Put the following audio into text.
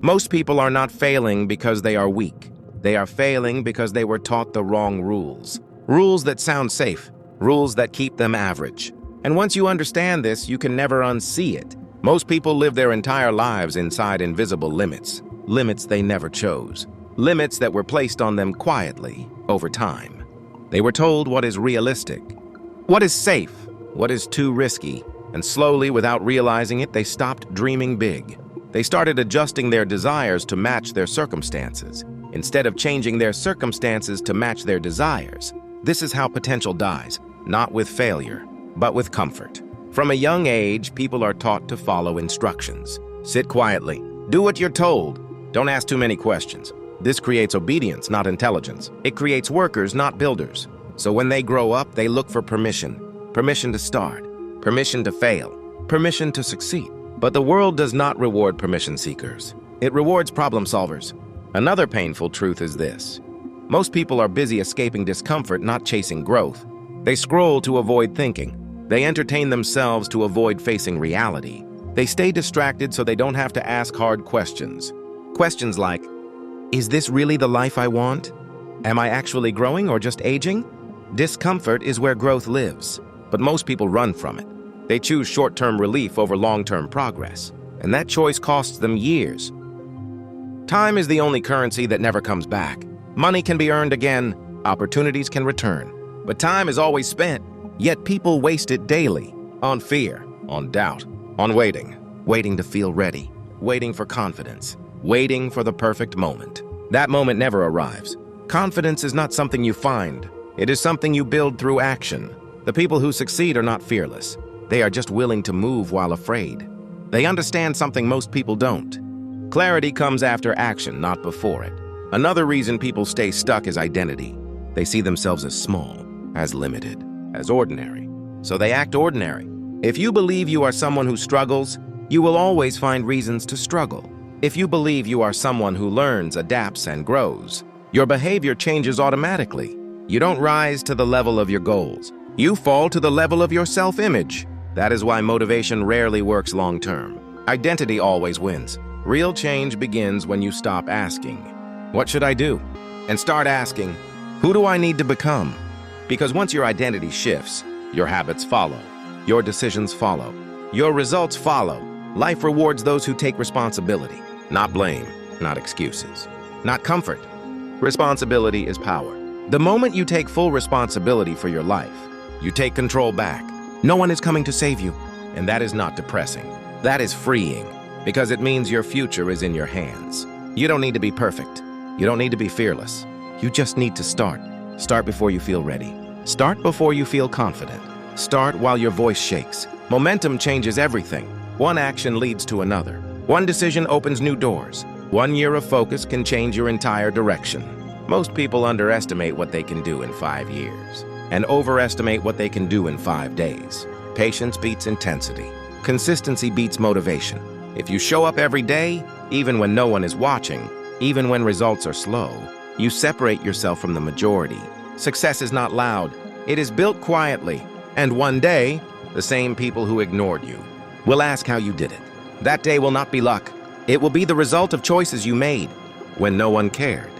Most people are not failing because they are weak. They are failing because they were taught the wrong rules. Rules that sound safe, rules that keep them average. And once you understand this, you can never unsee it. Most people live their entire lives inside invisible limits. Limits they never chose. Limits that were placed on them quietly over time. They were told what is realistic, what is safe, what is too risky, and slowly, without realizing it, they stopped dreaming big. They started adjusting their desires to match their circumstances, instead of changing their circumstances to match their desires. This is how potential dies, not with failure, but with comfort. From a young age, people are taught to follow instructions. Sit quietly. Do what you're told. Don't ask too many questions. This creates obedience, not intelligence. It creates workers, not builders. So when they grow up, they look for permission. Permission to start. Permission to fail. Permission to succeed. But the world does not reward permission seekers. It rewards problem solvers. Another painful truth is this. Most people are busy escaping discomfort, not chasing growth. They scroll to avoid thinking. They entertain themselves to avoid facing reality. They stay distracted so they don't have to ask hard questions. Questions like, is this really the life I want? Am I actually growing or just aging? Discomfort is where growth lives, but most people run from it. They choose short-term relief over long-term progress, and that choice costs them years. Time is the only currency that never comes back. Money can be earned again, opportunities can return, but time is always spent. Yet people waste it daily, on fear, on doubt, on waiting to feel ready, waiting for confidence, waiting for the perfect moment. That moment never arrives. Confidence is not something you find. It is something you build through action. The people who succeed are not fearless. They are just willing to move while afraid. They understand something most people don't. Clarity comes after action, not before it. Another reason people stay stuck is identity. They see themselves as small, as limited, as ordinary. So they act ordinary. If you believe you are someone who struggles, you will always find reasons to struggle. If you believe you are someone who learns, adapts, and grows, your behavior changes automatically. You don't rise to the level of your goals. You fall to the level of your self-image. That is why motivation rarely works long-term. Identity always wins. Real change begins when you stop asking, what should I do? And start asking, who do I need to become? Because once your identity shifts, your habits follow, your decisions follow, your results follow. Life rewards those who take responsibility, not blame, not excuses, not comfort. Responsibility is power. The moment you take full responsibility for your life, you take control back. No one is coming to save you, and that is not depressing. That is freeing, because it means your future is in your hands. You don't need to be perfect. You don't need to be fearless. You just need to start. Start before you feel ready. Start before you feel confident. Start while your voice shakes. Momentum changes everything. One action leads to another. One decision opens new doors. 1 year of focus can change your entire direction. Most people underestimate what they can do in 5 years and overestimate what they can do in 5 days. Patience beats intensity. Consistency beats motivation. If you show up every day, even when no one is watching, even when results are slow, you separate yourself from the majority. Success is not loud. It is built quietly. And one day, the same people who ignored you will ask how you did it. That day will not be luck. It will be the result of choices you made when no one cared.